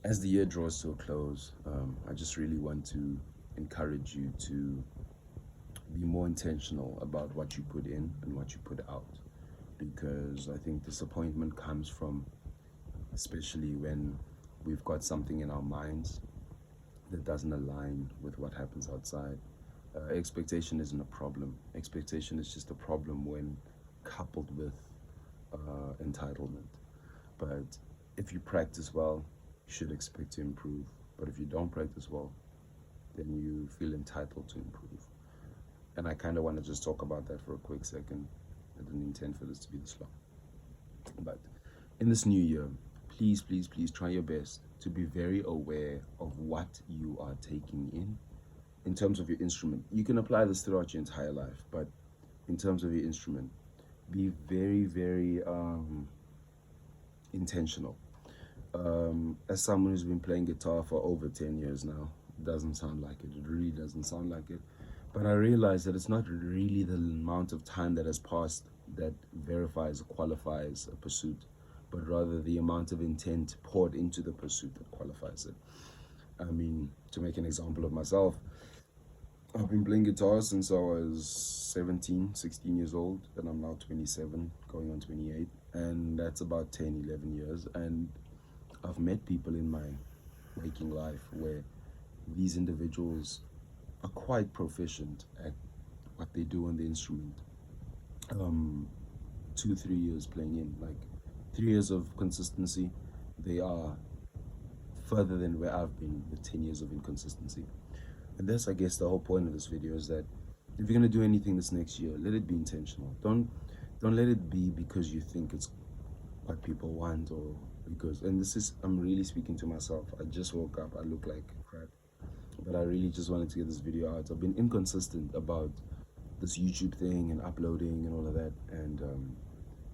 As the year draws to a close, I just really want to encourage you to be more intentional about what you put in and what you put out. Because I think disappointment comes from, especially when we've got something in our minds that doesn't align with what happens outside. Expectation isn't a problem. Expectation is just a problem when coupled with entitlement. But if you practice well, you should expect to improve. But if you don't practice well, then you feel entitled to improve. And I kind of want to just talk about that for a quick second. I didn't intend for this to be this long. But in this new year, please, please, please try your best to be very aware of what you are taking in terms of your instrument. You can apply this throughout your entire life, but in terms of your instrument, be very, very intentional. As someone who's been playing guitar for over 10 years now, it doesn't sound like it. It really doesn't sound like it. But I realize that it's not really the amount of time that has passed that verifies or qualifies a pursuit, but rather the amount of intent poured into the pursuit that qualifies it. I mean, to make an example of myself, I've been playing guitar since I was 17, 16 years old, and I'm now 27, going on 28, and that's about 10, 11 years. And I've met people in my waking life where these individuals are quite proficient at what they do on the instrument. Um, 2, 3 years playing in, like 3 years of consistency, they are further than where I've been with 10 years of inconsistency. And that's, I guess, the whole point of this video is that if you're gonna do anything this next year, let it be intentional. Don't let it be because you think it's what people want, or because, and this is, I'm really speaking to myself. I just woke up, I look like crap, but I really just wanted to get this video out. I've been inconsistent about this YouTube thing and uploading and all of that, and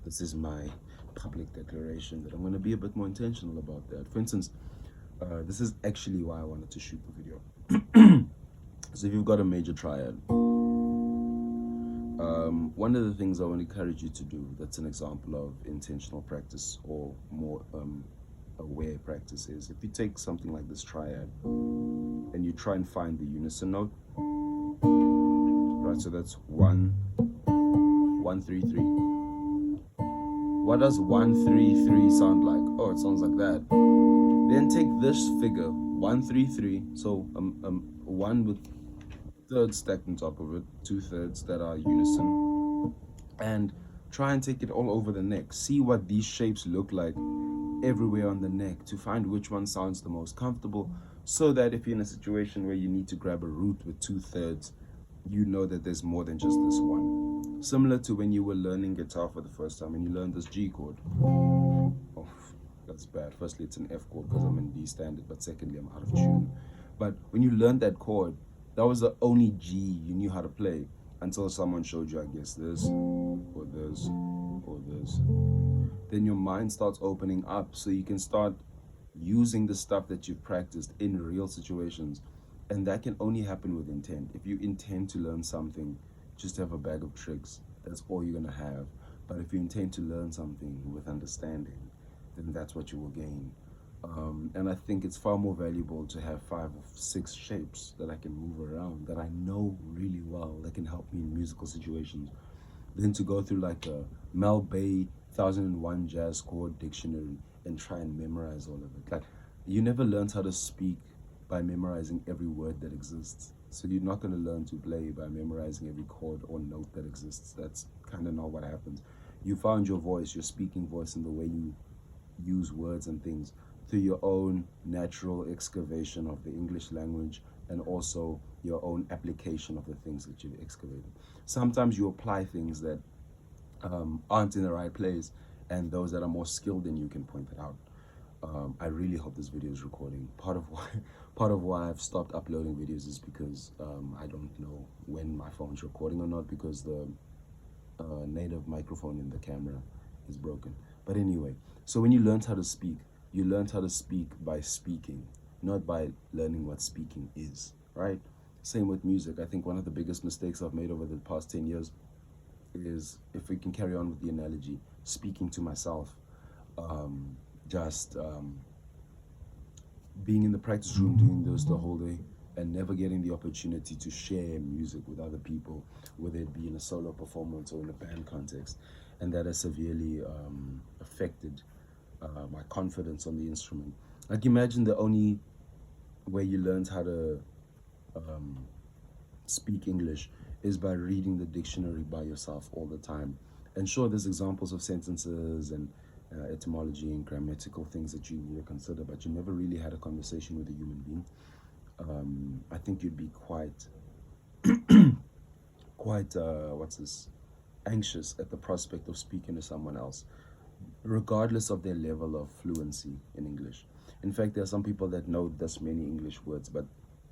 this is my public declaration that I'm going to be a bit more intentional about that. For instance, this is actually why I wanted to shoot the video. So if you've got a major triad, one of the things I want to encourage you to do, that's an example of intentional practice or more aware practice, is if you take something like this triad and you try and find the unison note, right? So that's 1, 1, 3, 3. What does 1, 3, 3 sound like? Oh, it sounds like that. Then take this figure, 1, 3, 3. So one with thirds stacked on top of it, 2/3 that are unison, and try and take it all over the neck. See what these shapes look like everywhere on the neck to find which one sounds the most comfortable, so that if you're in a situation where you need to grab a root with 2/3, you know that there's more than just this one. Similar to when you were learning guitar for the first time and you learned this G chord. Oh, that's bad. Firstly, it's an F chord because I'm in D standard, but secondly, I'm out of tune. But when you learned that chord, that was the only G you knew how to play until someone showed you, I guess, this, or this, or this. Then your mind starts opening up so you can start using the stuff that you've practiced in real situations. And that can only happen with intent. If you intend to learn something, just have a bag of tricks. That's all you're gonna have. But if you intend to learn something with understanding, then that's what you will gain. And I think it's far more valuable to have 5 or 6 shapes that I can move around, that I know really well, that can help me in musical situations, than to go through like a Mel Bay 1001 jazz chord dictionary and try and memorize all of it. Like, you never learned how to speak by memorizing every word that exists. So you're not going to learn to play by memorizing every chord or note that exists. That's kind of not what happens. You found your voice, your speaking voice, in the way you use words and things through your own natural excavation of the English language, and also your own application of the things that you've excavated. Sometimes you apply things that aren't in the right place, and those that are more skilled than you can point it out. I really hope this video is recording. Part of why I've stopped uploading videos is because I don't know when my phone's recording or not, because the native microphone in the camera is broken. But anyway, so when you learned how to speak, you learned how to speak by speaking, not by learning what speaking is, right? Same with music. I think one of the biggest mistakes I've made over the past 10 years is, if we can carry on with the analogy, speaking to myself, just being in the practice room doing this the whole day and never getting the opportunity to share music with other people, whether it be in a solo performance or in a band context. And that has severely affected my confidence on the instrument. Like, imagine the only way you learned how to speak English is by reading the dictionary by yourself all the time. And sure, there's examples of sentences and etymology and grammatical things that you need to consider, but you never really had a conversation with a human being. I think you'd be quite, anxious at the prospect of speaking to someone else, regardless of their level of fluency in English. In fact, there are some people that know this many English words but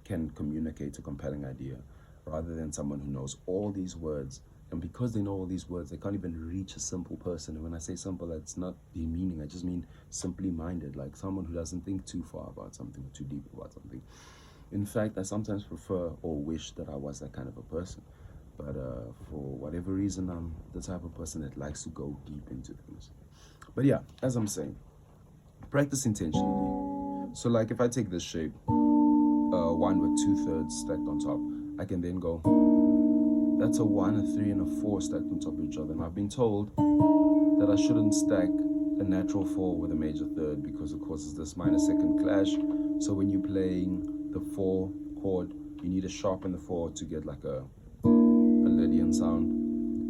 can communicate a compelling idea, rather than someone who knows all these words. And because they know all these words, they can't even reach a simple person. And when I say simple, that's not the meaning. I just mean simply minded, like someone who doesn't think too far about something, too deep about something. In fact, I sometimes prefer or wish that I was that kind of a person. But for whatever reason, I'm the type of person that likes to go deep into things. But yeah, as I'm saying, practice intentionally. So like if I take this shape, 1 with 2/3 stacked on top, I can then go, that's a 1, a 3, and a 4 stacked on top of each other. And I've been told that I shouldn't stack a natural 4 with a major third because it causes this minor second clash. So when you're playing the 4 chord, you need to sharpen the 4 to get like a Lydian sound.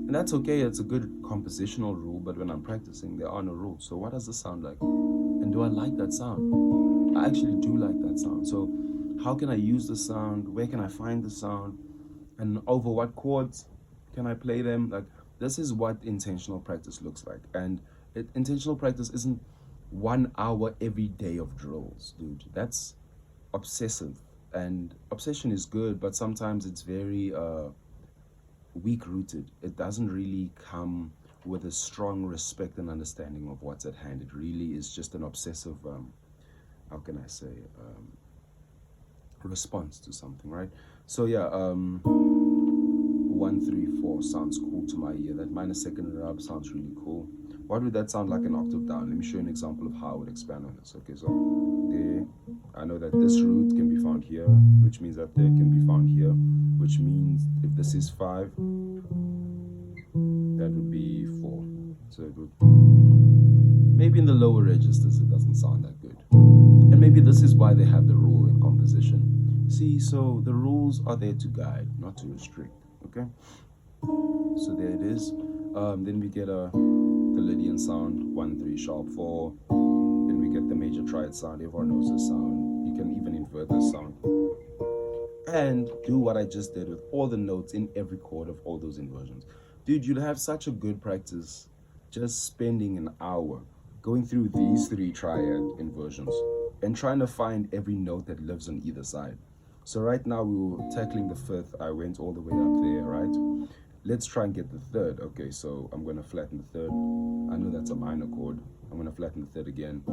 And that's okay, it's a good compositional rule, but when I'm practicing, there are no rules. So what does this sound like? And do I like that sound? I actually do like that sound. So how can I use the sound? Where can I find the sound? And over what chords can I play them? Like, this is what intentional practice looks like. And intentional practice isn't 1 hour every day of drills, dude. That's obsessive. And obsession is good, but sometimes it's very weak rooted. It doesn't really come with a strong respect and understanding of what's at hand. It really is just an obsessive, how can I say, response to something, right? So yeah, 1, 3, 4 sounds cool to my ear. That minor second rub sounds really cool. What would that sound like an octave down? Let me show you an example of how I would expand on this. Okay, so there, I know that this root can be found here, which means that there can be found here, which means if this is 5, that would be 4. So it would, maybe in the lower registers, it doesn't sound that good. And maybe this is why they have the rule in composition. See, so the rules are there to guide, not to restrict, okay? So there it is. Then we get the Lydian sound, 1, 3, sharp 4. Then we get the major triad sound. Everyone knows this sound. You can even invert this sound. And do what I just did with all the notes in every chord of all those inversions. Dude, you'd have such a good practice just spending an hour going through these 3 triad inversions and trying to find every note that lives on either side. So right now we were tackling the 5th. I went all the way up there, right? Let's try and get the 3rd. Okay, so I'm going to flatten the 3rd. I know that's a minor chord. I'm going to flatten the 3rd again.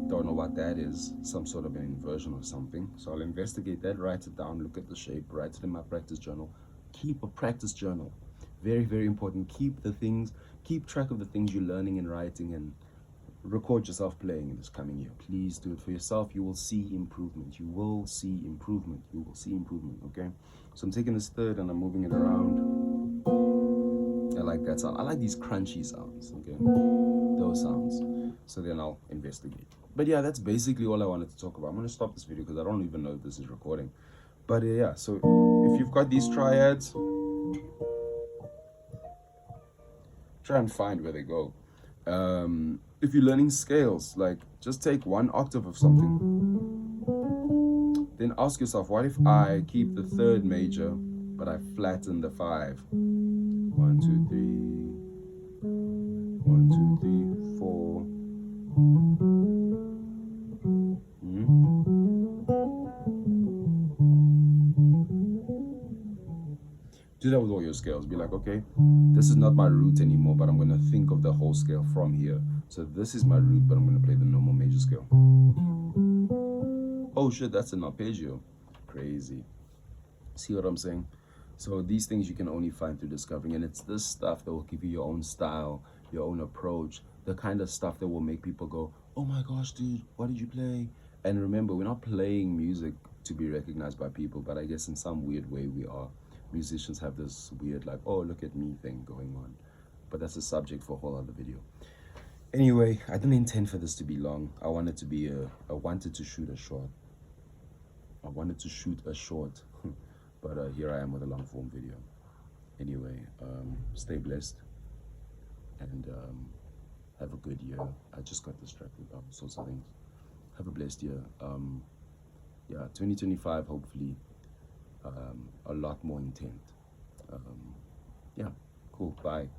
Don't know what that is. Some sort of an inversion or something. So I'll investigate that, write it down, look at the shape, write it in my practice journal. Keep a practice journal. Very, very important. Keep track of the things you're learning and writing, and record yourself playing in this coming year. Please do it for yourself. You will see improvement. You will see improvement. You will see improvement, okay? So I'm taking this 3rd and I'm moving it around. I like that sound. I like these crunchy sounds, okay? Those sounds. So then I'll investigate. But yeah, that's basically all I wanted to talk about. I'm going to stop this video because I don't even know if this is recording. But yeah, so if you've got these triads, try and find where they go. If you're learning scales, like just take 1 octave of something. Then ask yourself, what if I keep the 3rd major, but I flatten the 5? 1, 2, 3. 1, 2, 3, 4. Do that with all your scales. Be like, okay, this is not my root anymore, but I'm going to think of the whole scale from here. So this is my root, but I'm going to play the normal major scale. Oh shit, that's an arpeggio. Crazy. See what I'm saying? So these things you can only find through discovering, and it's this stuff that will give you your own style, your own approach, the kind of stuff that will make people go, oh my gosh, dude, what did you play? And remember, we're not playing music to be recognized by people, but I guess in some weird way we are. Musicians have this weird, like, oh, look at me thing going on. But that's a subject for a whole other video. Anyway, I didn't intend for this to be long. I wanted to be I wanted to shoot a short. I wanted to shoot a short, but here I am with a long form video. Anyway, stay blessed and have a good year. I just got distracted by all sorts of things. Have a blessed year. Yeah, 2025, hopefully, a lot more intent. Yeah, cool. Bye.